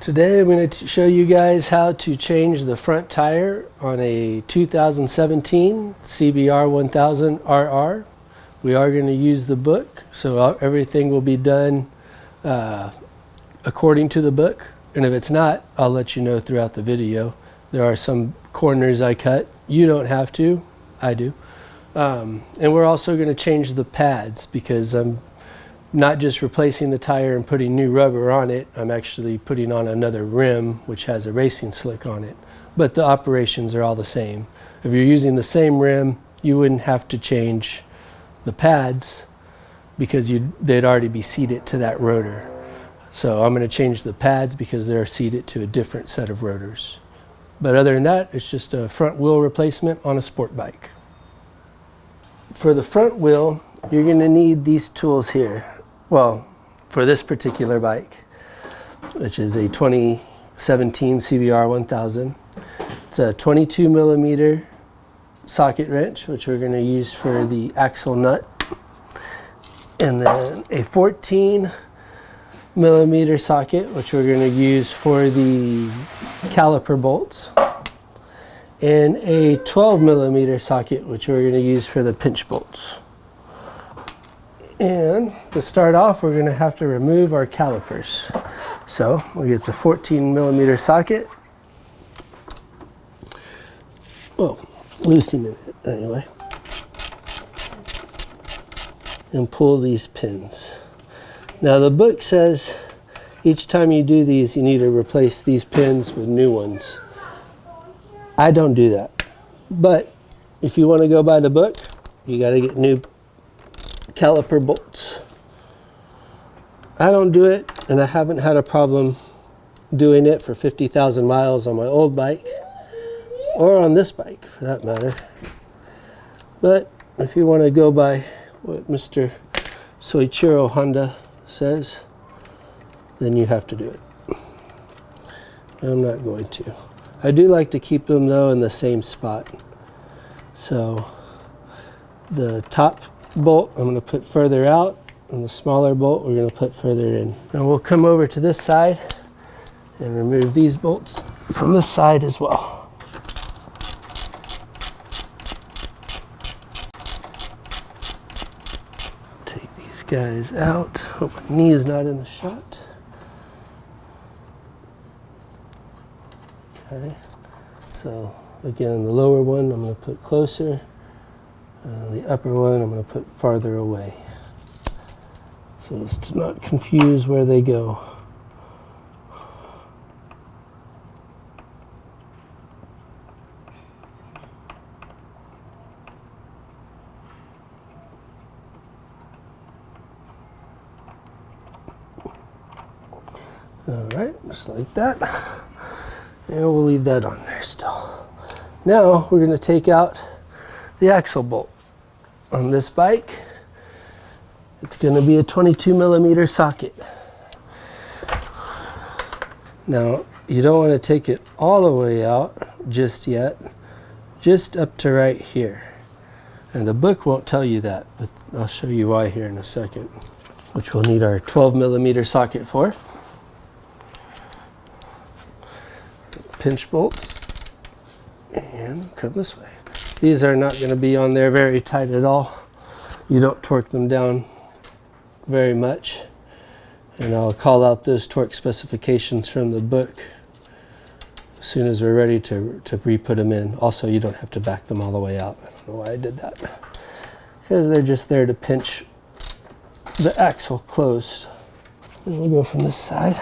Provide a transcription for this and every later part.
Today I'm going to show you guys how to change the front tire on a 2017 CBR1000rr. We are going to use the book, so everything will be done according to the book. And if it's not, I'll let you know throughout the video. There are some corners I cut. You don't have to. I do. And we're also going to change the pads because I'm not just replacing the tire and putting new rubber on it. I'm actually putting on another rim which has a racing slick on it. But the operations are all the same. If you're using the same rim, you wouldn't have to change the pads because they'd already be seated to that rotor. So I'm going to change the pads because they're seated to a different set of rotors. But other than that, it's just a front wheel replacement on a sport bike. For the front wheel, you're going to need these tools here. Well, for this particular bike, which is a 2017 CBR1000, it's a 22 millimeter socket wrench, which we're going to use for the axle nut, and then a 14 millimeter socket, which we're going to use for the caliper bolts, and a 12 millimeter socket, which we're going to use for the pinch bolts. And to start off, we're going to have to remove our calipers. So we'll get the 14 millimeter socket. Well, loosen it anyway. And pull these pins. Now the book says each time you do these, you need to replace these pins with new ones. I don't do that. But if you want to go by the book, you got to get new caliper bolts. I don't do it, and I haven't had a problem doing it for 50,000 miles on my old bike, or on this bike for that matter. But if you want to go by what Mr. Soichiro Honda says, then you have to do it. I'm not going to. I do like to keep them though in the same spot. So the top bolt I'm going to put further out, and the smaller bolt we're going to put further in. Now we'll come over to this side and remove these bolts from this side as well. Take these guys out. Hope my knee is not in the shot. Okay, so again, the lower one I'm going to put closer. The upper one I'm going to put farther away, so as to not confuse where they go. All right, just like that. And we'll leave that on there still. Now we're going to take out the axle bolt. On this bike, it's going to be a 22 millimeter socket. Now, you don't want to take it all the way out just yet, just up to right here. And the book won't tell you that, but I'll show you why here in a second, which we'll need our 12 millimeter socket for. Pinch bolts, and come this way. These are not going to be on there very tight at all. You don't torque them down very much. And I'll call out those torque specifications from the book as soon as we're ready to re-put them in. Also, you don't have to back them all the way out. I don't know why I did that. Because they're just there to pinch the axle closed. And we'll go from this side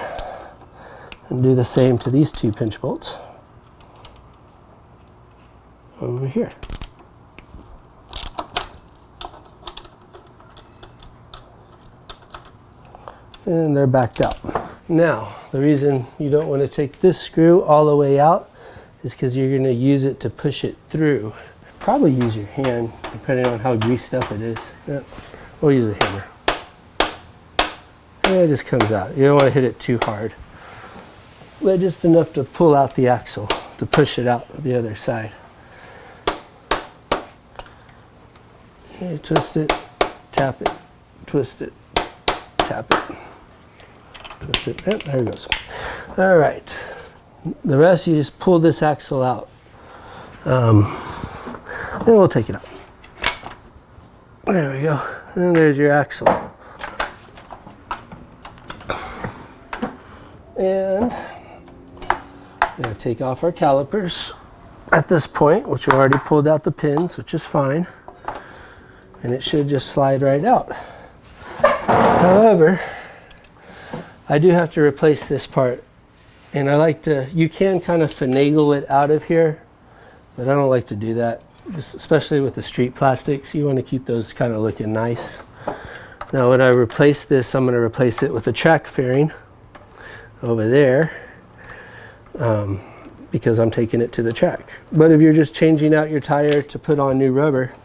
and do the same to these two pinch bolts over here. And they're backed out. Now, the reason you don't want to take this screw all the way out is because you're going to use it to push it through. Probably use your hand, depending on how greased up it is. Yeah. We'll use a hammer. And it just comes out. You don't want to hit it too hard, but just enough to pull out the axle, to push it out the other side. And twist it, tap it, twist it, tap it. Twist it. Yep, there it goes. All right. The rest, you just pull this axle out. And we'll take it out. There we go. And there's your axle. And we're going to take off our calipers at this point, which we already pulled out the pins, which is fine. And it should just slide right out. However, I do have to replace this part. And I like to, you can kind of finagle it out of here, but I don't like to do that. Especially with the street plastics, you want to keep those kind of looking nice. Now when I replace this, I'm going to replace it with a track fairing over there because I'm taking it to the track. But if you're just changing out your tire to put on new rubber,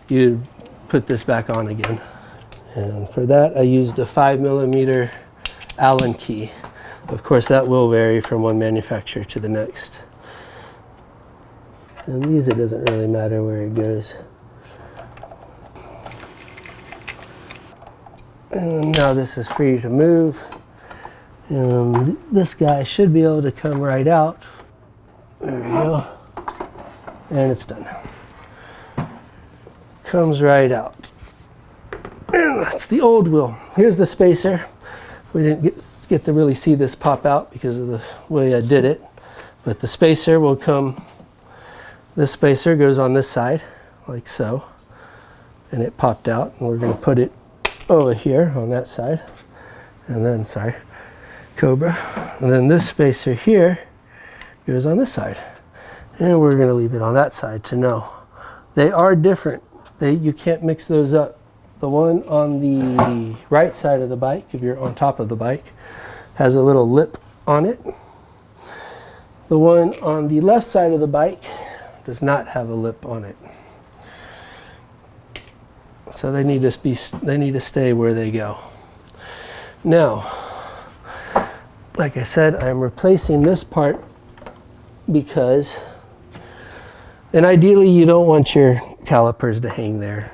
you put this back on again. And for that, I used a 5mm Allen key. Of course, that will vary from one manufacturer to the next. And these, it doesn't really matter where it goes. And now this is free to move. And this guy should be able to come right out. There we go. And it's done. Comes right out. And that's the old wheel. Here's the spacer. We didn't get to really see this pop out because of the way I did it. But the spacer will come. This spacer goes on this side, like so, and it popped out, and we're going to put it over here on that side, and then, sorry, Cobra, and then this spacer here goes on this side, and we're going to leave it on that side to know. They are different. You can't mix those up. The one on the right side of the bike, if you're on top of the bike, has a little lip on it. The one on the left side of the bike does not have a lip on it. So they need to stay where they go. Now, like I said, I'm replacing this part because, and ideally you don't want your calipers to hang there.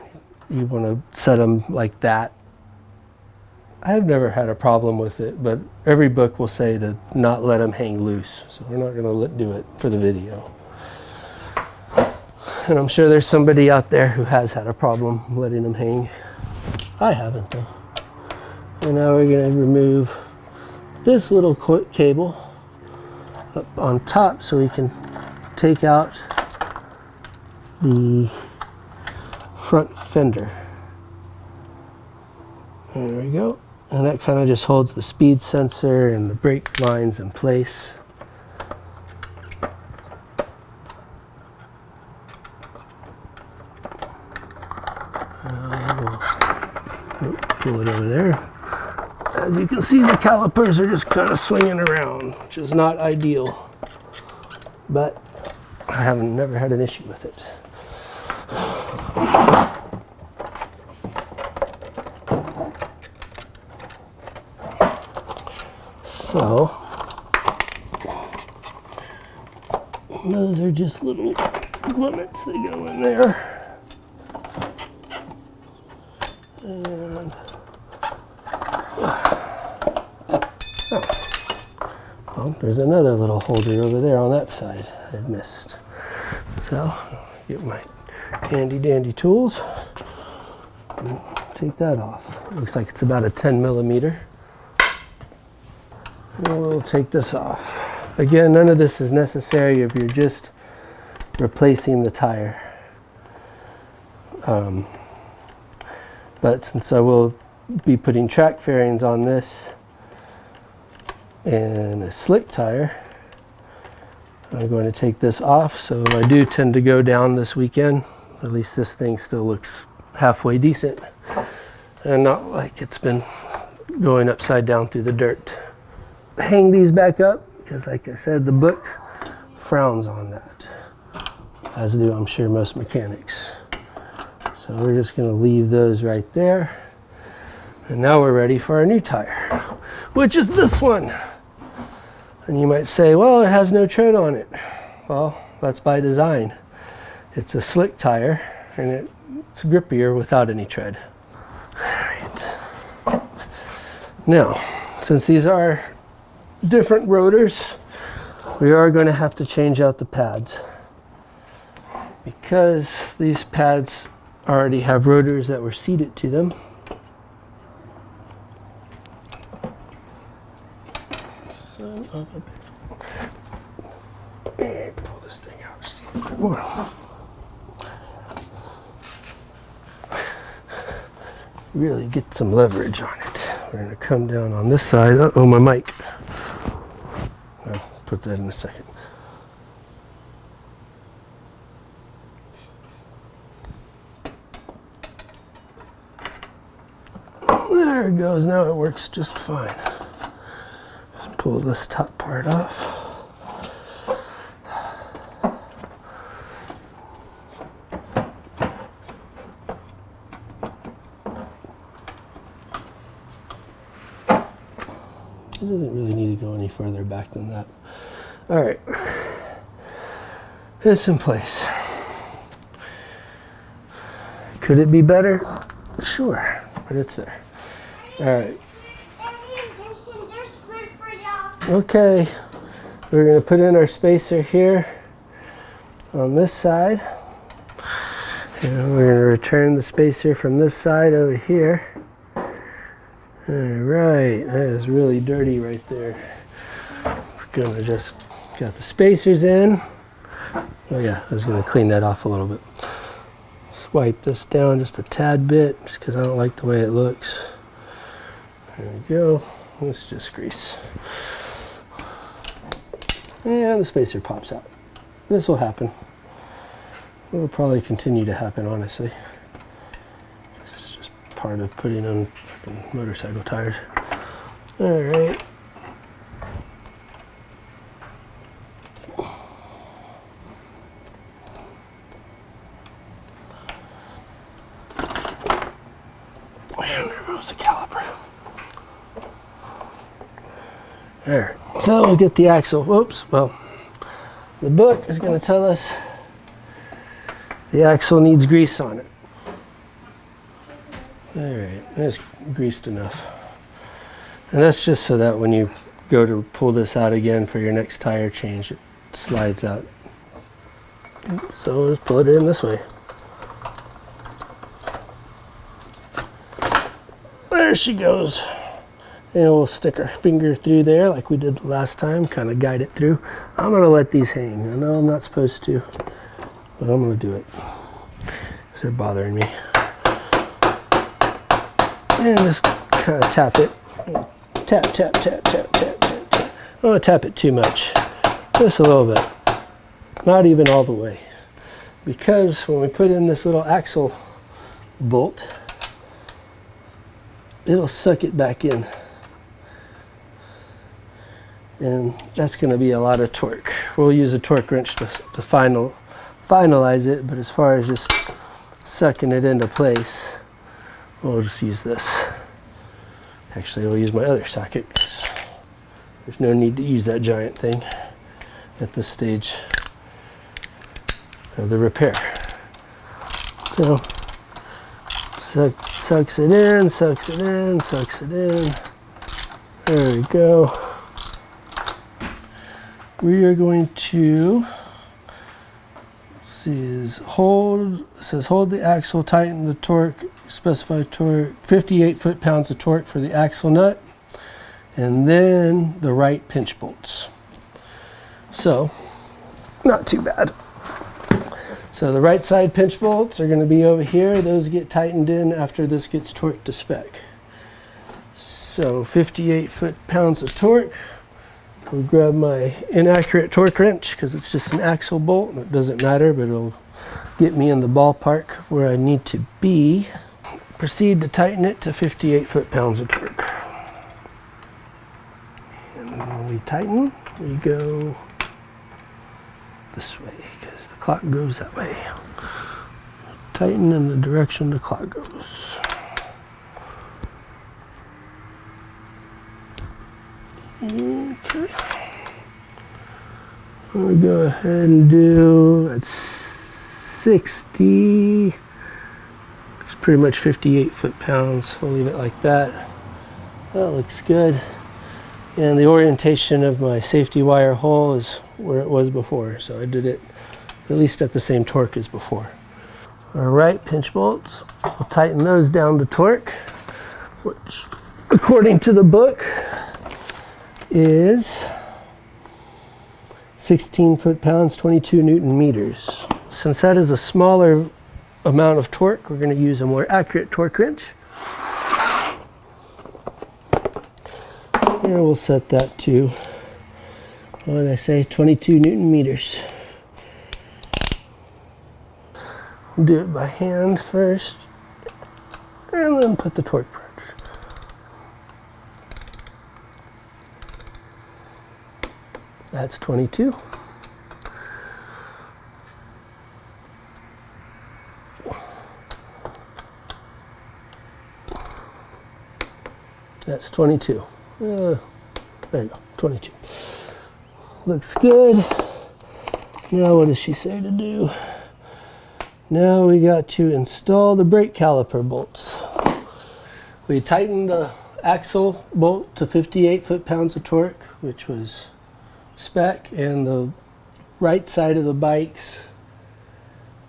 You want to set them like that. I've never had a problem with it, but every book will say to not let them hang loose. So we're not going to do it for the video. And I'm sure there's somebody out there who has had a problem letting them hang. I haven't though. And now we're going to remove this little cable up on top so we can take out the front fender. There we go. And that kind of just holds the speed sensor and the brake lines in place. Pull it over there. As you can see, the calipers are just kind of swinging around, which is not ideal, but I haven't never had an issue with it. So those are just little limits that go in there. And well, there's another little holder over there on that side I'd missed. So get my handy dandy tools and take that off. Looks like it's about a 10mm. And we'll take this off. Again, none of this is necessary if you're just replacing the tire. But since I will be putting track fairings on this and a slick tire, I'm going to take this off. So I do tend to go down this weekend. At least this thing still looks halfway decent and not like it's been going upside down through the dirt. Hang these back up because, like I said, the book frowns on that, as do I'm sure most mechanics. So we're just going to leave those right there. And now we're ready for our new tire, which is this one. And you might say, well, it has no tread on it. Well, that's by design. It's a slick tire and it's grippier without any tread. All right. Now, since these are different rotors, we are going to have to change out the pads, because these pads already have rotors that were seated to them. Son of a bitch. Pull this thing out just a little bit more. Really get some leverage on it. We're going to come down on this side. Uh-oh, my mic. I'll put that in a second. There it goes. Now it works just fine. Just pull this top part off. It doesn't really need to go any further back than that. All right, it's in place. Could it be better? Sure, but it's there. All right. Okay, we're gonna put in our spacer here on this side. And we're gonna return the spacer from this side over here. All right, that is really dirty right there. We're gonna just got the spacers in. Oh yeah, I was gonna clean that off a little bit. Swipe this down just a tad bit, just because I don't like the way it looks. There we go. It's just grease. And the spacer pops out. This will happen. It will probably continue to happen, honestly. It's just part of putting on motorcycle tires. All right. And there goes the caliper. There. So we'll get the axle. Whoops. Well, the book is going to tell us the axle needs grease on it. All right, that's greased enough. And that's just so that when you go to pull this out again for your next tire change, it slides out. So we'll just pull it in this way. There she goes. And we'll stick our finger through there like we did the last time, kind of guide it through. I'm going to let these hang. I know I'm not supposed to, but I'm going to do it because they're bothering me. And just kind of tap it. Tap, tap, tap, tap, tap, tap, tap. I don't want to tap it too much. Just a little bit. Not even all the way. Because when we put in this little axle bolt, it'll suck it back in. And that's going to be a lot of torque. We'll use a torque wrench to finalize it, but as far as just sucking it into place, we'll just use this. Actually, I'll use my other socket because there's no need to use that giant thing at this stage of the repair. So, sucks it in, sucks it in, sucks it in. There we go. We are going to, says hold the axle, tighten the torque, specified torque, 58 foot-pounds of torque for the axle nut, and then the right pinch bolts. So, not too bad. So the right side pinch bolts are going to be over here. Those get tightened in after this gets torqued to spec. So 58 foot-pounds of torque. We'll grab my inaccurate torque wrench because it's just an axle bolt and it doesn't matter, but it'll get me in the ballpark where I need to be. Proceed to tighten it to 58 foot-pounds of torque. And when we tighten, we go this way because the clock goes that way. Tighten in the direction the clock goes. Okay. I'm going to go ahead and do at 60. It's pretty much 58 foot-pounds. We'll leave it like that. That looks good. And the orientation of my safety wire hole is where it was before. So I did it at least at the same torque as before. All right, pinch bolts. We'll tighten those down to torque, which according to the book is 16 foot-pounds, 22 Newton meters. Since that is a smaller amount of torque, we're going to use a more accurate torque wrench. And we'll set that to, what did I say, 22 Newton meters. We'll do it by hand first, and then put the torque wrench. That's 22. That's 22. There you go, 22. Looks good. Now what does she say to do? Now we got to install the brake caliper bolts. We tightened the axle bolt to 58 foot-pounds of torque, which was spec, and the right side of the bike's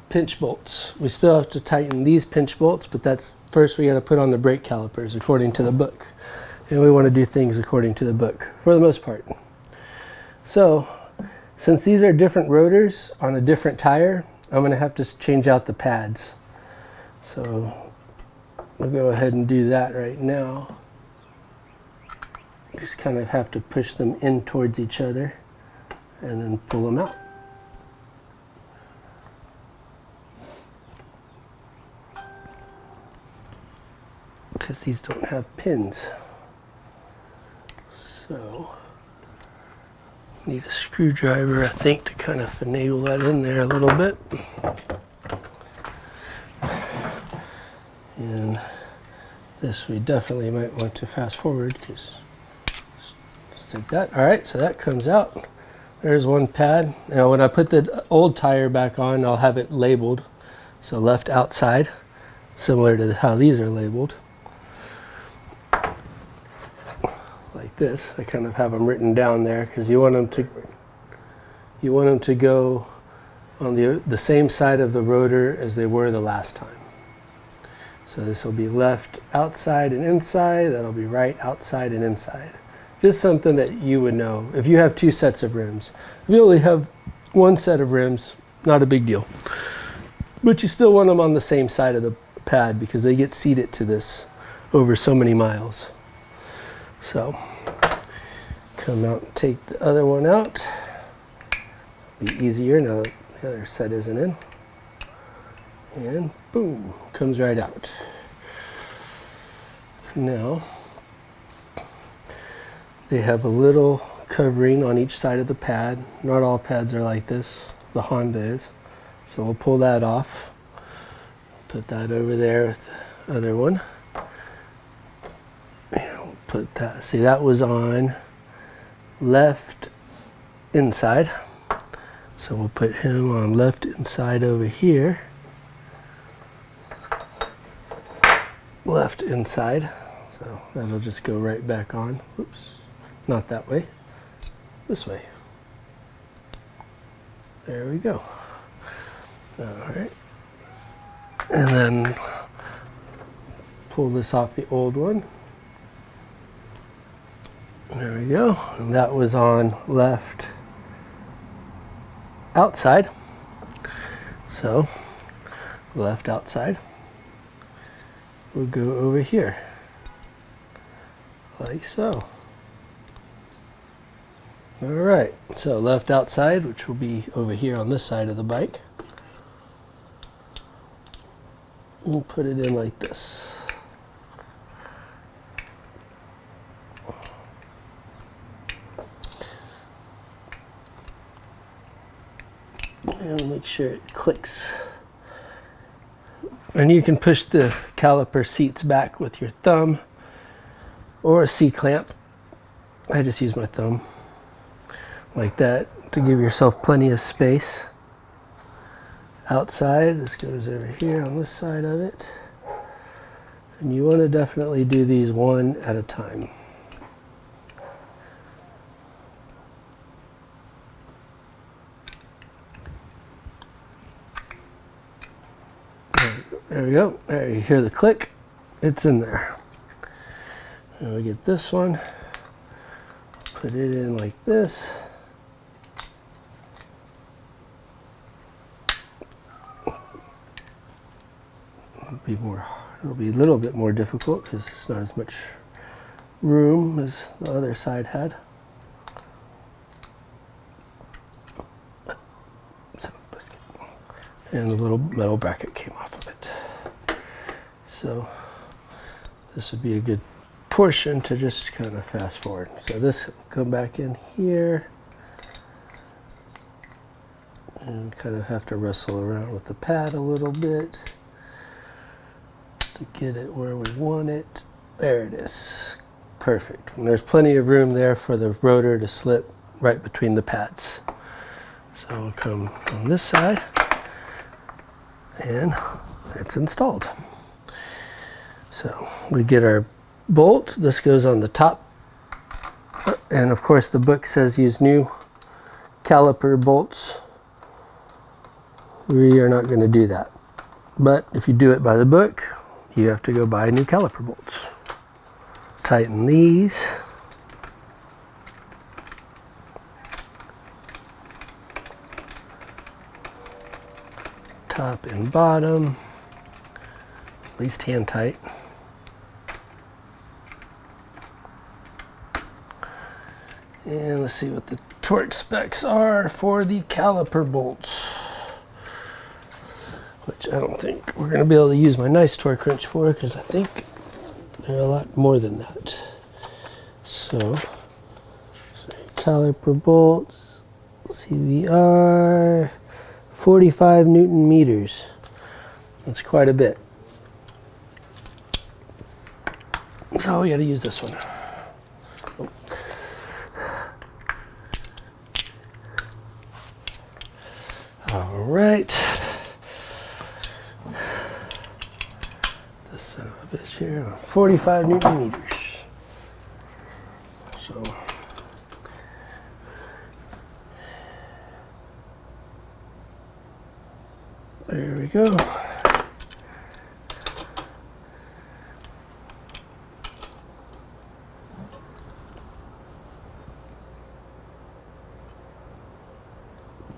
pinch bolts. We still have to tighten these pinch bolts, but that's first we got to put on the brake calipers according to the book. And we want to do things according to the book for the most part. So since these are different rotors on a different tire, I'm going to have to change out the pads. So I'll go ahead and do that right now. Just kind of have to push them in towards each other and then pull them out. Because these don't have pins. So need a screwdriver, I think, to kind of finagle that in there a little bit. And this we definitely might want to fast forward, because just take that. All right, so that comes out. There's one pad. Now when I put the old tire back on, I'll have it labeled. So left outside, similar to how these are labeled. Like this, I kind of have them written down there because you want them to go on the same side of the rotor as they were the last time. So this will be left outside and inside. That'll be right outside and inside. Just something that you would know. If you have two sets of rims, if you only have one set of rims, not a big deal. But you still want them on the same side of the pad because they get seated to this over so many miles. So come out and take the other one out. Be easier now that the other set isn't in. And boom, comes right out. Now they have a little covering on each side of the pad. Not all pads are like this. The Honda is. So we'll pull that off. Put that over there with the other one. Put that, see, that was on left inside. So we'll put him on left inside over here. Left inside. So that'll just go right back on. Oops, not that way. This way. There we go. All right. And then pull this off the old one. There we go. And that was on left outside. So left outside. We'll go over here. Like so. All right. So left outside, which will be over here on this side of the bike. We'll put it in like this. And make sure it clicks. And you can push the caliper seats back with your thumb or a C-clamp. I just use my thumb like that to give yourself plenty of space. Outside, this goes over here on this side of it. And you want to definitely do these one at a time. There we go. There, you hear the click. It's in there. And we get this one. Put it in like this. It'll be a little bit more difficult because it's not as much room as the other side had. And the little metal bracket came off of it. So this would be a good portion to just kind of fast forward. So this will come back in here and kind of have to wrestle around with the pad a little bit to get it where we want it. There it is. Perfect. And there's plenty of room there for the rotor to slip right between the pads. So we'll come on this side and it's installed. So we get our bolt. This goes on the top. And of course the book says use new caliper bolts. We are not going to do that. But if you do it by the book, you have to go buy new caliper bolts. Tighten these. Top and bottom. At least hand tight. And let's see what the torque specs are for the caliper bolts, which I don't think we're going to be able to use my nice torque wrench for because I think they're a lot more than that. So caliper bolts, CBR, 45 Newton meters. That's quite a bit. So we got to use this one. Oh. All right. This son of a bitch here, 45 Newton meters. So there we go.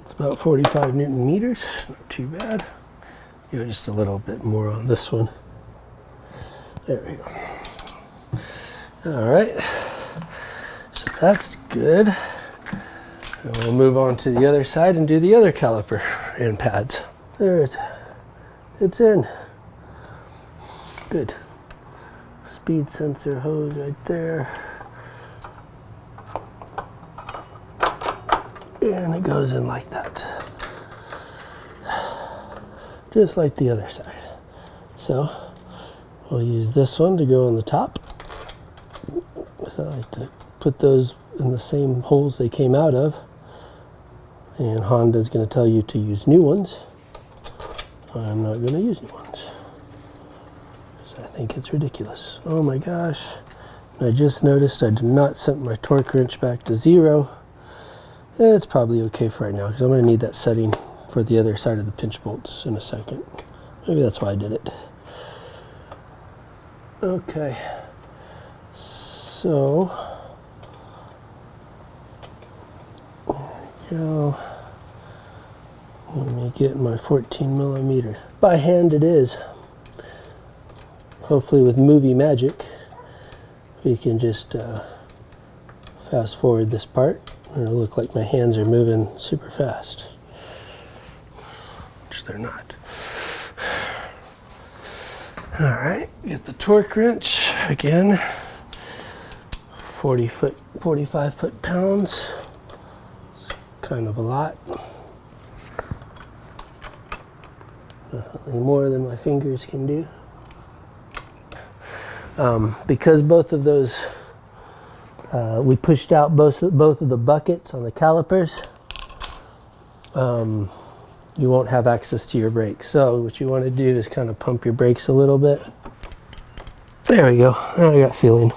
It's about 45 Newton meters, not too bad. Go just a little bit more on this one. There we go. All right, so that's good. And we'll move on to the other side and do the other caliper and pads. There it is. It's in. Good. Speed sensor hose right there. And it goes in like that. Just like the other side. So we'll use this one to go on the top. So I like to put those in the same holes they came out of. And Honda's going to tell you to use new ones. I'm not going to use new ones. Because I think it's ridiculous. Oh my gosh. I just noticed I did not set my torque wrench back to 0. It's probably okay for right now because I'm going to need that setting for the other side of the pinch bolts in a second. Maybe that's why I did it. Okay. So, there we go. Let me get my 14 millimeter. By hand it is. Hopefully with movie magic, we can just fast forward this part. It'll look like my hands are moving super fast, which they're not. All right, get the torque wrench again. 45 foot-pounds. Kind of a lot. Definitely more than my fingers can do. Because both of those, we pushed out both of the buckets on the calipers, you won't have access to your brakes. So what you want to do is kind of pump your brakes a little bit. There we go. Now I got feeling.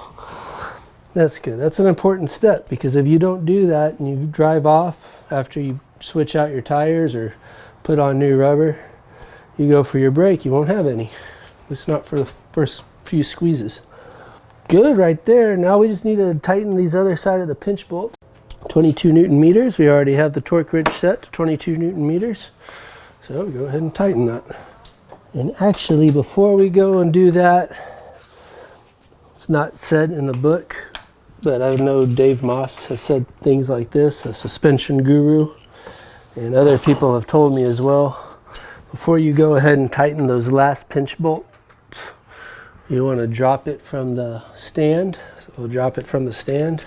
That's good. That's an important step because if you don't do that and you drive off after you switch out your tires or put on new rubber, you go for your brake, you won't have any. It's not for the first few squeezes. Good right there. Now we just need to tighten these other side of the pinch bolts. 22 Newton meters. We already have the torque wrench set to 22 Newton meters. So go ahead and tighten that. And actually, before we go and do that, it's not said in the book, but I know Dave Moss has said things like this, a suspension guru, and other people have told me as well. Before you go ahead and tighten those last pinch bolts, you want to drop it from the stand. So we'll drop it from the stand,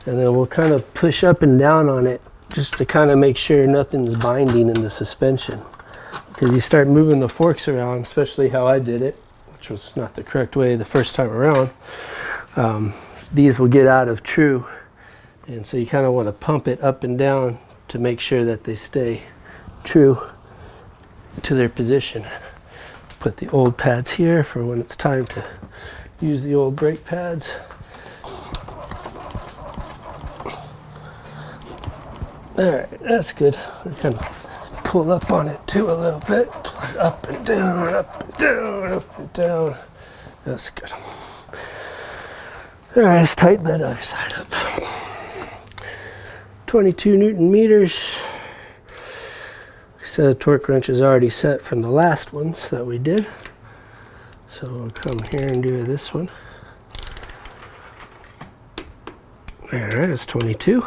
and then we'll kind of push up and down on it just to kind of make sure nothing's binding in the suspension. Because you start moving the forks around, especially how I did it, which was not the correct way the first time around, these will get out of true. And so you kind of want to pump it up and down to make sure that they stay true to their position. Put the old pads here for when it's time to use the old brake pads. Alright, that's good. We kind of pull up on it too a little bit. Up and down, up and down, up and down. That's good. Alright, let's tighten that other side up. 22 Newton meters. So the torque wrench is already set from the last ones that we did. So we'll come here and do this one. Alright, it's 22.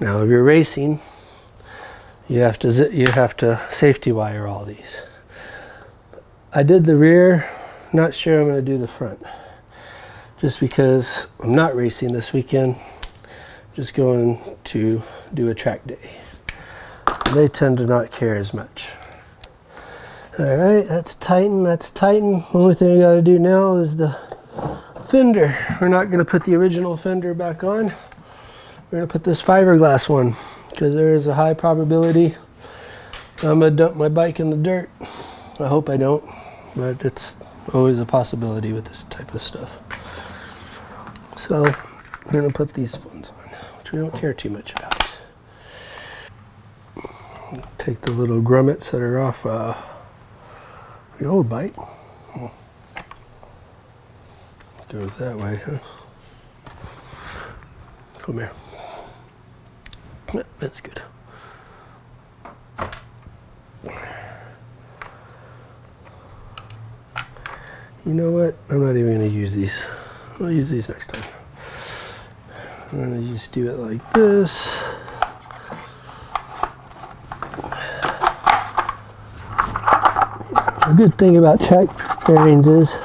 Now if you're racing, you have to safety wire all these. I did the rear, not sure I'm going to do the front. Just because I'm not racing this weekend. Just going to do a track day. They tend to not care as much. Alright, that's tighten, that's tighten. Only thing we gotta do now is the fender. We're not gonna put the original fender back on. We're gonna put this fiberglass one, because there is a high probability I'm gonna dump my bike in the dirt. I hope I don't, but it's always a possibility with this type of stuff. So we're gonna put these ones on, which we don't care too much about. Take the little grommets that are off the old bike. Oh. Goes that way, huh? Come here. Yeah, that's good. You know what? I'm not even going to use these. I'll use these next time. I'm going to just do it like this. The good thing about track bearings is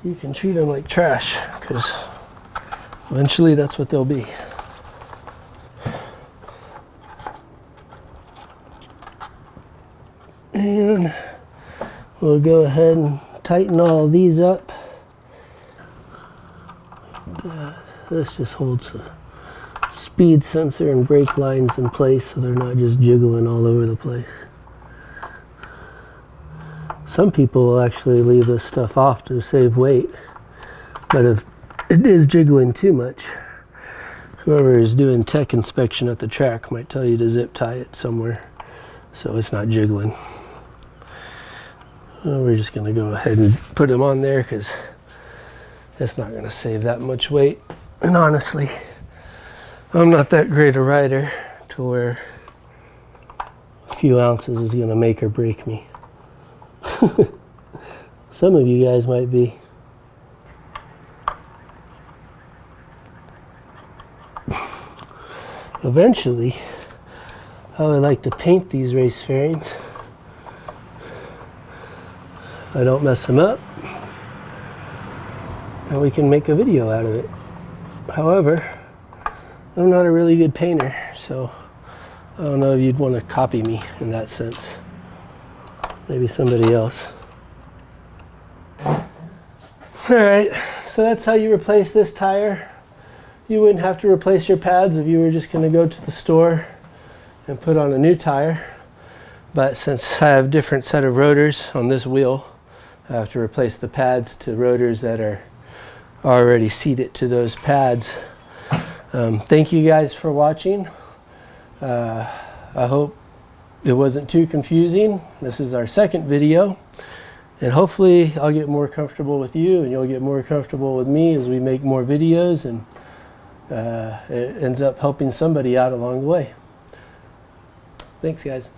you can treat them like trash, because eventually that's what they'll be. And we'll go ahead and tighten all of these up. This just holds the speed sensor and brake lines in place so they're not just jiggling all over the place. Some people will actually leave this stuff off to save weight, but if it is jiggling too much, whoever is doing tech inspection at the track might tell you to zip tie it somewhere so it's not jiggling. Well, we're just going to go ahead and put them on there because it's not going to save that much weight. And honestly, I'm not that great a rider to where a few ounces is going to make or break me. Some of you guys might be. Eventually, I would like to paint these race fairings. If I don't mess them up, and we can make a video out of it. However, I'm not a really good painter, so I don't know if you'd want to copy me in that sense. Maybe somebody else. Alright, so that's how you replace this tire. You wouldn't have to replace your pads if you were just going to go to the store and put on a new tire. But since I have a different set of rotors on this wheel, I have to replace the pads to rotors that are already seated to those pads. Thank you guys for watching. I hope it wasn't too confusing. This is our second video, and hopefully I'll get more comfortable with you and you'll get more comfortable with me as we make more videos, and it ends up helping somebody out along the way. Thanks, guys.